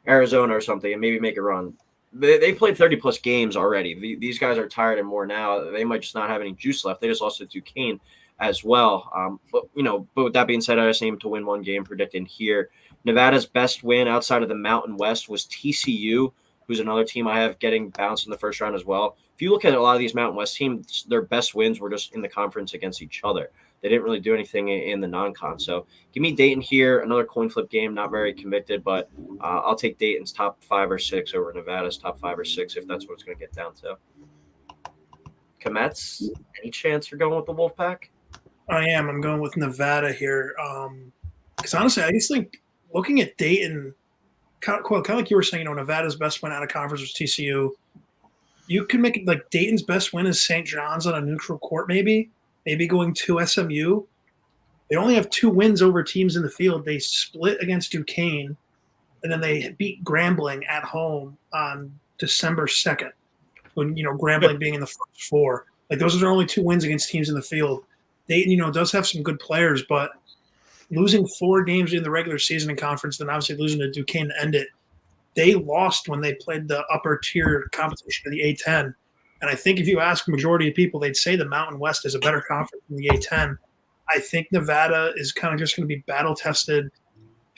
Arizona or something and maybe make a run, they played 30-plus games already. These guys are tired and more now. They might just not have any juice left. They just lost to Duquesne as well. But with that being said, I just aim to win one game predicting here. Nevada's best win outside of the Mountain West was TCU, who's another team I have getting bounced in the first round as well. If you look at a lot of these Mountain West teams, their best wins were just in the conference against each other. They didn't really do anything in the non-con. So give me Dayton here, another coin flip game, not very convicted, but I'll take Dayton's top 5 or 6 over Nevada's top 5 or 6 if that's what it's going to get down to. Komets, any chance you're going with the Wolfpack? I am. I'm going with Nevada here. Because honestly, I just think looking at Dayton, kind of like you were saying, Nevada's best win out of conference was TCU. You can make it like Dayton's best win is St. John's on a neutral court, maybe going to SMU. They only have 2 wins over teams in the field. They split against Duquesne, and then they beat Grambling at home on December 2nd, when, Grambling being in the first 4. Like, those are their only 2 wins against teams in the field. Dayton, does have some good players, but losing 4 games in the regular season in conference, then obviously losing to Duquesne to end it, they lost when they played the upper tier competition of the A10. And I think if you ask a majority of people, they'd say the Mountain West is a better conference than the A10. I think Nevada is kind of just going to be battle tested.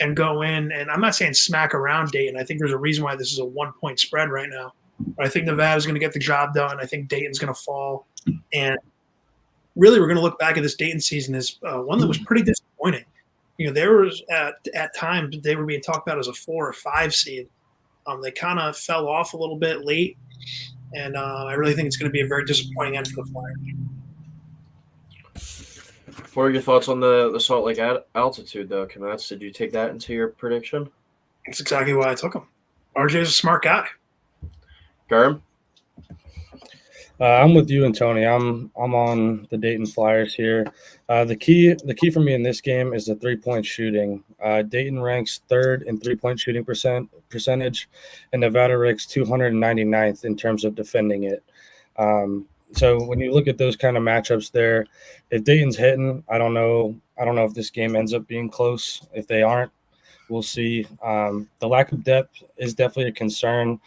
and go in. And I'm not saying smack around Dayton. I think there's a reason why this is a 1-point spread right now. But I think Nevada's going to get the job done. I think Dayton's going to fall. And really, we're going to look back at this Dayton season as one that was pretty disappointing. There was at times they were being talked about as a 4 or 5 seed. They kind of fell off a little bit late, and I really think it's going to be a very disappointing end for the Flyers. What are your thoughts on the Salt Lake altitude, though, Kamats? Did you take that into your prediction? That's exactly why I took him. RJ's a smart guy. Garm? I'm with you and Tony. I'm on the Dayton Flyers here. The key for me in this game is the 3-point shooting. Dayton ranks 3rd in 3-point shooting percentage, and Nevada ranks 299th in terms of defending it. So when you look at those kind of matchups there, if Dayton's hitting, I don't know if this game ends up being close. If they aren't, we'll see. The lack of depth is definitely a concern.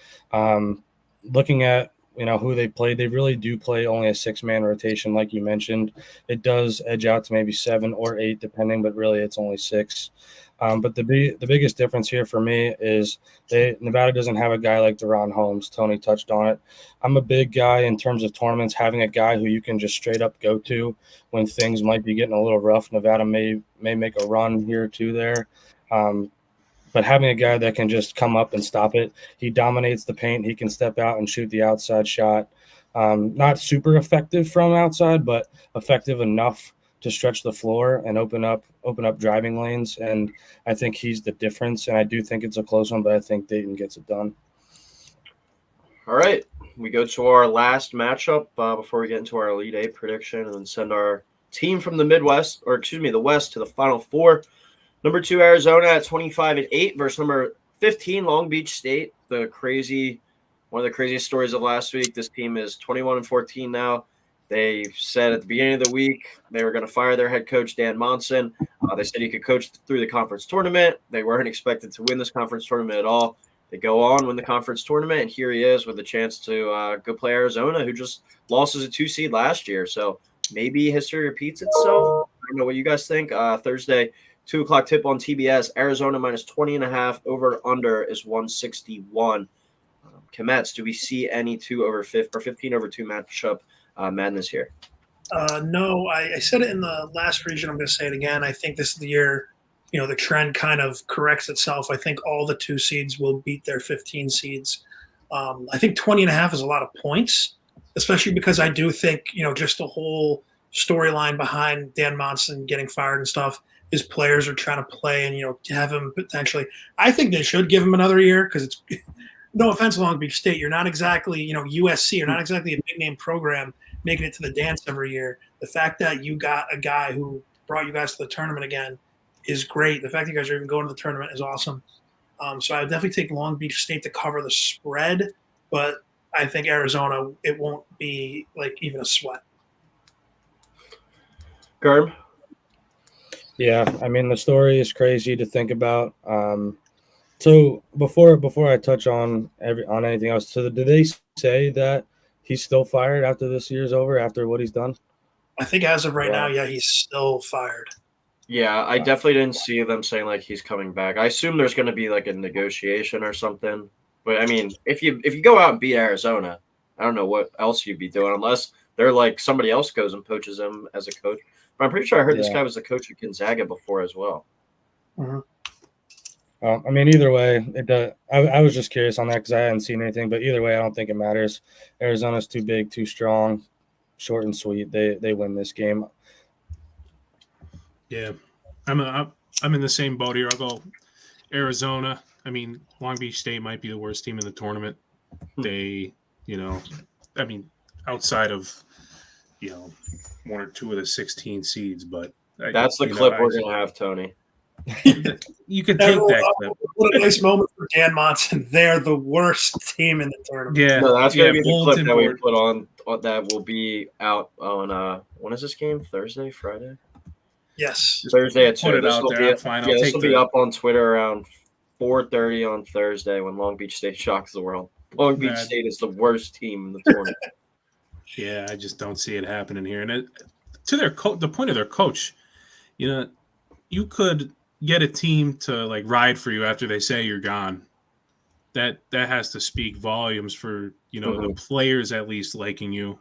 Looking at who they played, they really do play only a 6-man rotation, like you mentioned. It does edge out to maybe 7 or 8, depending, but really it's only 6. But the biggest difference here for me is Nevada doesn't have a guy like Deron Holmes. Tony touched on it. I'm a big guy in terms of tournaments, having a guy who you can just straight up go to when things might be getting a little rough. Nevada may make a run here or two there. But having a guy that can just come up and stop it, he dominates the paint. He can step out and shoot the outside shot. Not super effective from outside, but effective enough to stretch the floor and open up driving lanes. And I think he's the difference. And I do think it's a close one, but I think Dayton gets it done. All right. We go to our last matchup before we get into our Elite Eight prediction and send our team from the Midwest, the West, to the Final Four. Number 2, Arizona at 25-8 versus number 15, Long Beach State. One of the craziest stories of last week. This team is 21-14 now. They said at the beginning of the week they were going to fire their head coach, Dan Monson. They said he could coach through the conference tournament. They weren't expected to win this conference tournament at all. They go on, win the conference tournament, and here he is with a chance to go play Arizona, who just lost as a 2 seed last year. So maybe history repeats itself. I don't know what you guys think. Thursday, 2 o'clock tip on TBS. Arizona minus 20.5. Over under is 161. Kamets, do we see any 2 over 15 over 2 matchup madness here? No, I said it in the last region. I'm going to say it again. I think this is the year, the trend kind of corrects itself. I think all the 2 seeds will beat their 15 seeds. I think 20.5 is a lot of points, especially because I do think, just the whole storyline behind Dan Monson getting fired and stuff. His players are trying to play and, have him potentially. I think they should give him another year because it's no offense, Long Beach State. You're not exactly, USC. You're not exactly a big name program making it to the dance every year. The fact that you got a guy who brought you guys to the tournament again is great. The fact that you guys are even going to the tournament is awesome. So I would definitely take Long Beach State to cover the spread, but I think Arizona, it won't be like even a sweat. Gerb? Yeah, I mean, the story is crazy to think about. So before I touch on anything else, so did they say that he's still fired after this year's over, after what he's done? I think as of right now, yeah, he's still fired. Yeah, I definitely didn't see them saying like he's coming back. I assume there's going to be like a negotiation or something. But I mean, if you go out and beat Arizona, I don't know what else you'd be doing unless they're like somebody else goes and poaches him as a coach. But I'm pretty sure I heard this guy was the coach of Gonzaga before as well. Mm-hmm. I mean, either way, it does. I was just curious on that because I hadn't seen anything. But either way, I don't think it matters. Arizona's too big, too strong, short and sweet. They win this game. Yeah, I'm in the same boat here. I'll go Arizona. I mean, Long Beach State might be the worst team in the tournament. They, outside of, 1 or 2 of the 16 seeds, but that's the clip we're gonna have, Tony. You can take that clip. What a nice moment for Dan Monson. They're the worst team in the tournament. Yeah, no, that's gonna be the clip that we board. put on that will be out on when is this game? Thursday, Friday? Yes, Thursday at 2. Put it out there. This will be up on Twitter around 4:30 on Thursday when Long Beach State shocks the world. Long Beach State is the worst team in the tournament. Yeah, I just don't see it happening here. And to the point of their coach, you could get a team to like ride for you after they say you're gone, that has to speak volumes for the players at least liking you.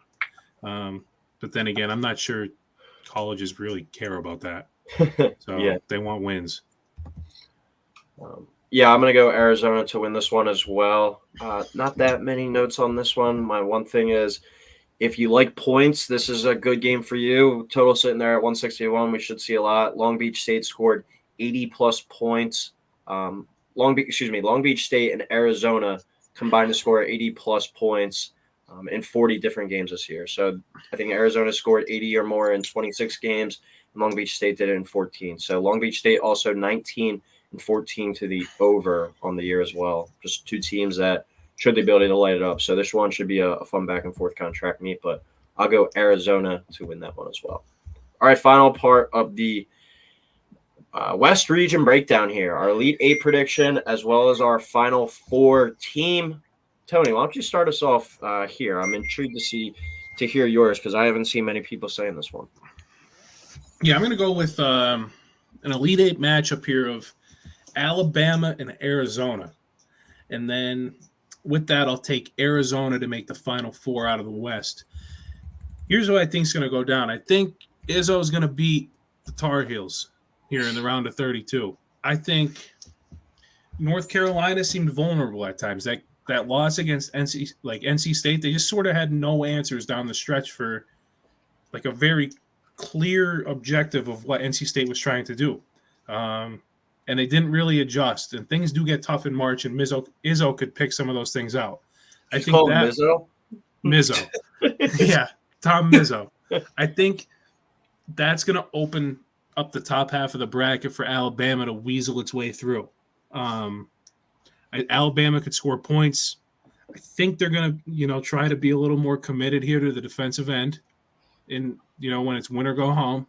But then again, I'm not sure colleges really care about that. So Yeah. they want wins. Yeah, I'm going to go Arizona to win this one as well. Not that many notes on this one. My one thing is, if you like points, this is a good game for you. Total sitting there at 161. We should see a lot. Long Beach State scored 80-plus points. Long Beach State and Arizona combined to score 80-plus points in 40 different games this year. So I think Arizona scored 80 or more in 26 games, and Long Beach State did it in 14. So Long Beach State also 19 and 14 to the over on the year as well. Just two teams that should the ability to light it up. So this one should be a fun back and forth kind of track meet, but I'll go Arizona to win that one as well. All right, final part of the West region breakdown here. Our Elite Eight prediction as well as our Final Four team. Tony, why don't you start us off here? I'm intrigued to hear yours because I haven't seen many people saying this one. Yeah, I'm going to go with an Elite Eight matchup here of Alabama and Arizona. And then with that, I'll take Arizona to make the Final Four out of the West. Here's what I think is going to go down. I think Izzo is going to beat the Tar Heels here in the round of 32. I think North Carolina seemed vulnerable at times. That loss against NC State, they just sort of had no answers down the stretch for like a very clear objective of what NC State was trying to do. And they didn't really adjust. And things do get tough in March, and Izzo could pick some of those things out. I think that Mizzo. Yeah, Tom Mizzo. I think that's going to open up the top half of the bracket for Alabama to weasel its way through. Alabama could score points. I think they're going to, try to be a little more committed here to the defensive end when it's win or go home.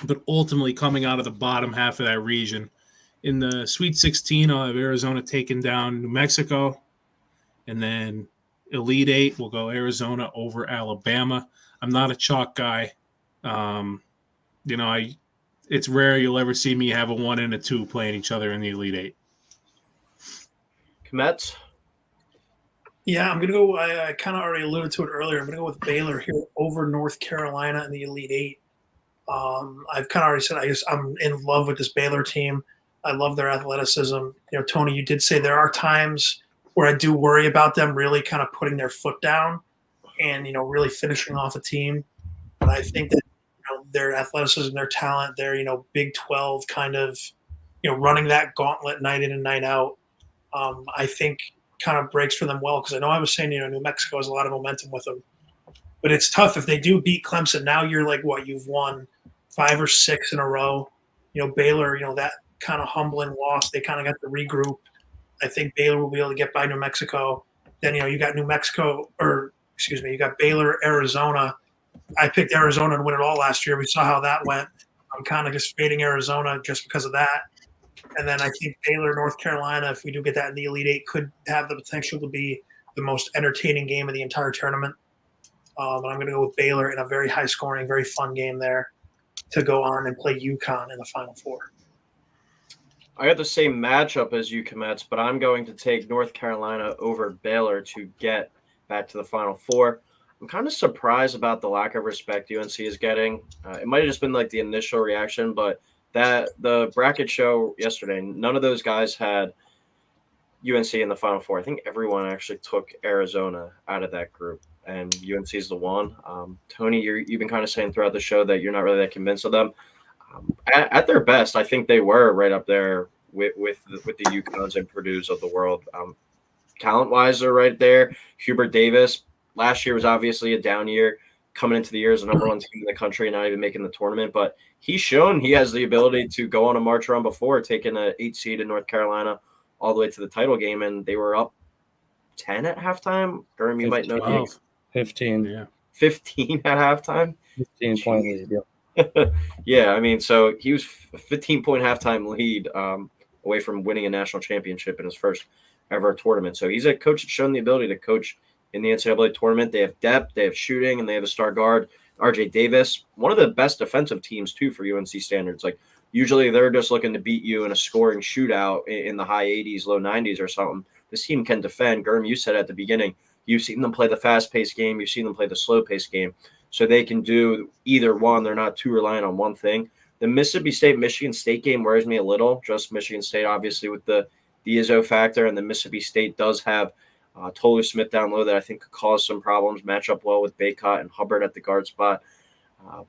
But ultimately coming out of the bottom half of that region. In the Sweet 16, I'll have Arizona taking down New Mexico. And then Elite Eight will go Arizona over Alabama. I'm not a chalk guy. It's rare you'll ever see me have a 1 and a 2 playing each other in the Elite Eight. Kmetz? Yeah, I'm going to go. I kind of already alluded to it earlier. I'm going to go with Baylor here over North Carolina in the Elite Eight. I've kind of already said I'm in love with this Baylor team. I love their athleticism. Tony, you did say there are times where I do worry about them really kind of putting their foot down and, really finishing off a team. But I think that, their athleticism, their talent, their, Big 12 kind of, running that gauntlet night in and night out, I think kind of breaks for them well. Because I know I was saying, New Mexico has a lot of momentum with them. But it's tough if they do beat Clemson. Now you're like, you've won 5 or 6 in a row. Baylor, that kind of humbling loss, they kind of got to regroup. I think Baylor will be able to get by New Mexico. Then, you got you got Baylor, Arizona. I picked Arizona to win it all last year. We saw how that went. I'm kind of just fading Arizona just because of that. And then I think Baylor, North Carolina, if we do get that in the Elite Eight, could have the potential to be the most entertaining game of the entire tournament. And I'm going to go with Baylor in a very high-scoring, very fun game there to go on and play UConn in the Final Four. I got the same matchup as you, Kmetz, but I'm going to take North Carolina over Baylor to get back to the Final Four. I'm kind of surprised about the lack of respect UNC is getting. It might have just been like the initial reaction, but the bracket show yesterday, none of those guys had UNC in the Final Four. I think everyone actually took Arizona out of that group, and UNC is the one. Tony, you've been kind of saying throughout the show that you're not really that convinced of them. At their best, I think they were right up there with the UConns and Purdue's of the world. Talent-wise, they're right there. Hubert Davis, last year was obviously a down year, coming into the year as the number 1 team in the country, not even making the tournament. But he's shown he has the ability to go on a march run before, taking an 8 seed in North Carolina all the way to the title game, and they were up 10 at halftime. Gurm, you might know. 12, 15. Yeah. 15 at halftime? 15-point lead, yeah. Yeah, I mean, so he was a 15-point halftime lead away from winning a national championship in his first ever tournament. So he's a coach that's shown the ability to coach in the NCAA tournament. They have depth, they have shooting, and they have a star guard, RJ Davis. One of the best defensive teams, too, for UNC standards. Like, usually they're just looking to beat you in a scoring shootout in the high 80s, low 90s or something. This team can defend. Gurm, you said at the beginning, you've seen them play the fast-paced game. You've seen them play the slow-paced game. So they can do either one. They're not too reliant on one thing. The Mississippi State-Michigan State game worries me a little. Just Michigan State, obviously, with the Izzo factor, and the Mississippi State does have Tolu Smith down low that I think could cause some problems, match up well with Baycott and Hubbard at the guard spot.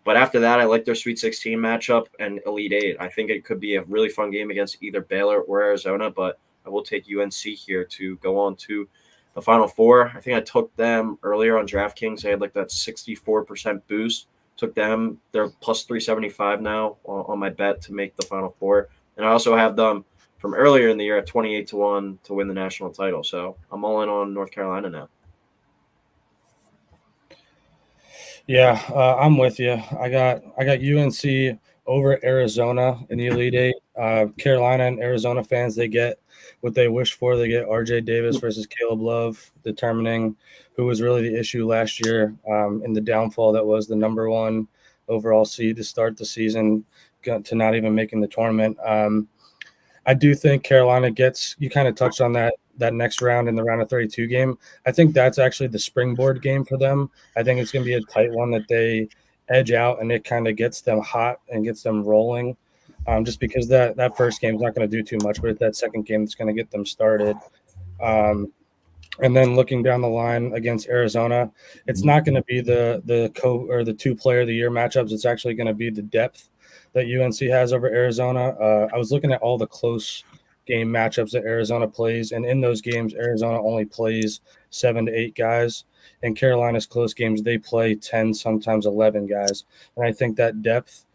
But after that, I like their Sweet 16 matchup and Elite Eight. I think it could be a really fun game against either Baylor or Arizona, but I will take UNC here to go on to the Final Four. I think I took them earlier on DraftKings. They had like that 64% boost. Took them. They're plus 375 now on my bet to make the Final Four. And I also have them from earlier in the year at 28-1 to win the national title. So I'm all in on North Carolina now. Yeah, I'm with you. I got UNC over Arizona in the Elite Eight. Carolina and Arizona fans, they get what they wish for. They get RJ Davis versus Caleb Love, determining who was really the issue last year in the downfall that was the number one overall seed to start the season to not even making the tournament. I do think Carolina gets – you kind of touched on that next round in the round of 32 game. I think that's actually the springboard game for them. I think it's going to be a tight one that they edge out, and it kind of gets them hot and gets them rolling. Just because that first game is not going to do too much, but it's that second game that's going to get them started. And then looking down the line against Arizona, it's not going to be the two player of the year matchups. It's actually going to be the depth that UNC has over Arizona. I was looking at all the close game matchups that Arizona plays, and in those games, Arizona only plays 7 to 8 guys. In Carolina's close games, they play 10, sometimes 11 guys. And I think that depth,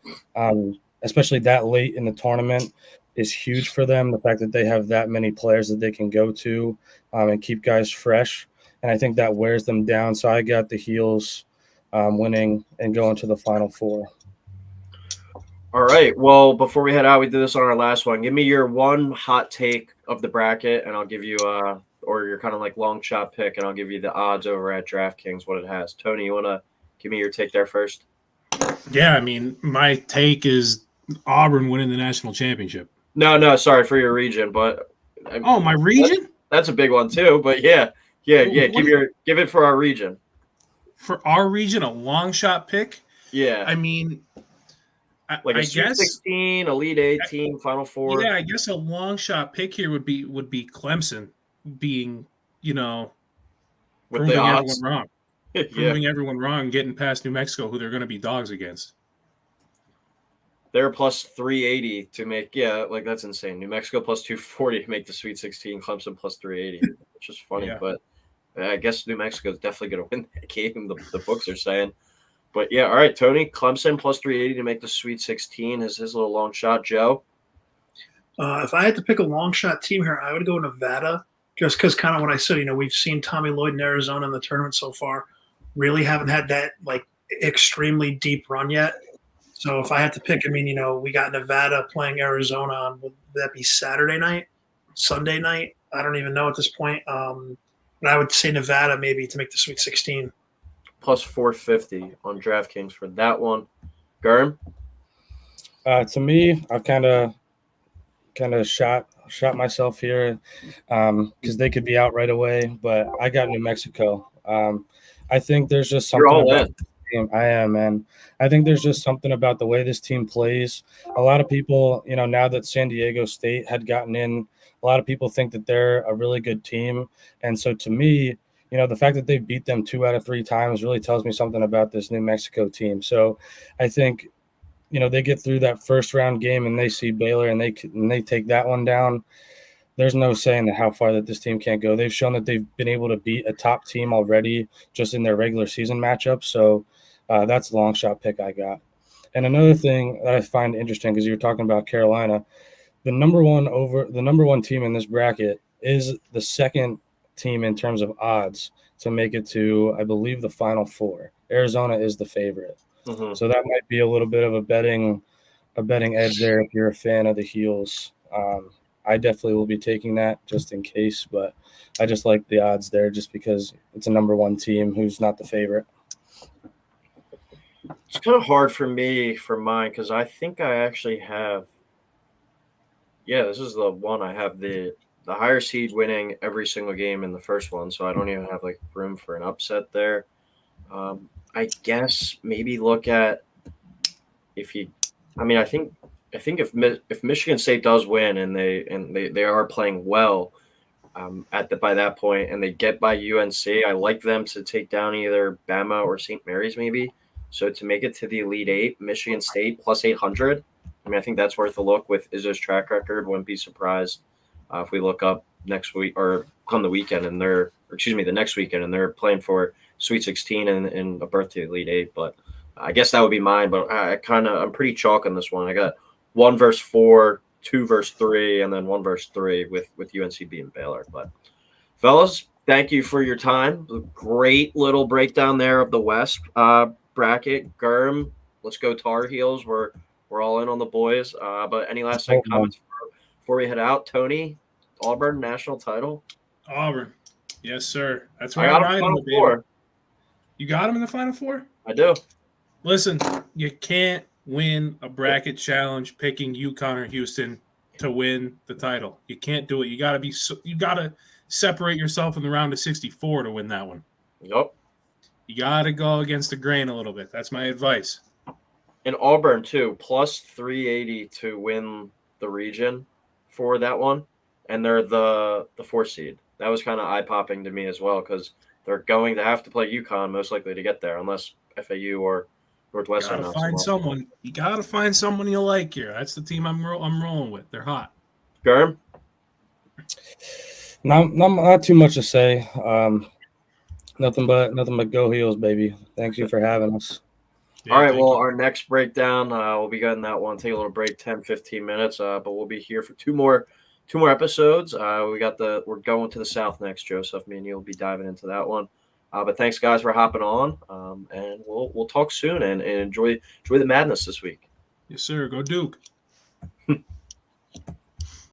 especially that late in the tournament, is huge for them. The fact that they have that many players that they can go to and keep guys fresh. And I think that wears them down. So I got the Heels winning and going to the Final Four. All right. Well, before we head out, we did this on our last one. Give me your one hot take of the bracket, and I'll give you or your kind of like long shot pick, and I'll give you the odds over at DraftKings, what it has. Tony, you want to give me your take there first? Yeah, I mean, my take is Auburn winning the national championship. No, sorry for your region, but my region? That's a big one too. But yeah. Give it for our region. For our region, a long shot pick. Yeah, I mean, like a Sweet 16, Elite 18, Final Four. Yeah, I guess a long shot pick here would be Clemson being, proving everyone wrong. Proving everyone wrong, getting past New Mexico, who they're going to be dogs against. They're plus 380 to make, that's insane. New Mexico plus 240 to make the Sweet 16, Clemson plus 380, which is funny. Yeah. But I guess New Mexico is definitely going to win that game, the books are saying. But, yeah, all right, Tony, Clemson plus 380 to make the Sweet 16 is his little long shot. Joe? If I had to pick a long shot team here, I would go Nevada, just because kind of what I said, we've seen Tommy Lloyd in Arizona in the tournament so far. Really haven't had that, extremely deep run yet. So if I had to pick, we got Nevada playing Arizona on, would that be Saturday night, Sunday night? I don't even know at this point. But I would say Nevada maybe to make the Sweet 16. Plus 450 on DraftKings for that one. Gurm? To me, I've kind of shot myself here because they could be out right away, but I got New Mexico. I think there's just something about this team. I am, man. I think there's just something about the way this team plays. A lot of people, now that San Diego State had gotten in, a lot of people think that they're a really good team. And so to me, the fact that they beat them 2 out of 3 times really tells me something about this New Mexico team. So I think, they get through that first round game and they see Baylor and they take that one down. There's no saying how far that this team can't go. They've shown that they've been able to beat a top team already just in their regular season matchup. So that's the long shot pick I got. And another thing that I find interesting, because you're talking about Carolina, the number one team in this bracket is the second team in terms of odds to make it to, I believe, the Final Four. Arizona is the favorite. Mm-hmm. So that might be a little bit of a betting edge there if you're a fan of the Heels. I definitely will be taking that just in case, but I just like the odds there just because it's a number one team who's not the favorite. It's kind of hard for me for mine because I think I actually have. Yeah, this is the one I have the higher seed winning every single game in the first one, so I don't even have like room for an upset there. I guess maybe look at if you. I mean, I think if Michigan State does win and they are playing well, by that point, and they get by UNC, I like them to take down either Bama or St. Mary's maybe. So to make it to the Elite Eight, Michigan State plus 800. I mean, I think that's worth a look with Izzo's track record. Wouldn't be surprised if we look up next week or come the weekend and the next weekend and they're playing for Sweet 16 and a berth to the Elite Eight. But I guess that would be mine. But I'm pretty chalk on this one. I got 1 versus 4, 2 versus 3, and then 1 versus 3 with UNC being Baylor. But fellas, thank you for your time. Great little breakdown there of the West bracket. Germ, let's go Tar Heels. We're all in on the boys. But any last comments before we head out? Tony, Auburn national title. Auburn, yes sir. That's where I I'm got riding Final with, baby. Four. You got him in the Final Four? I do. Listen, you can't win a bracket challenge picking UConn or Houston to win the title. You can't do it. You gotta separate yourself in the round of 64 to win that one. Yep. You gotta go against the grain a little bit. That's my advice. And Auburn too, plus 380 to win the region for that one, and they're the 4 seed. That was kind of eye popping to me as well because they're going to have to play UConn most likely to get there, unless FAU or Northwestern. You gotta find someone. You gotta find someone you like here. That's the team I'm rolling with. They're hot. Germ? Not too much to say. Nothing but go Heels, baby. Thank you for having us. All right, well, our next breakdown, we'll be getting that one. Take a little break, 10, 15 minutes, but we'll be here for two more episodes. We're going to the South next, Joseph. Me and you will be diving into that one. But thanks, guys, for hopping on, and we'll talk soon and enjoy the madness this week. Yes, sir. Go Duke.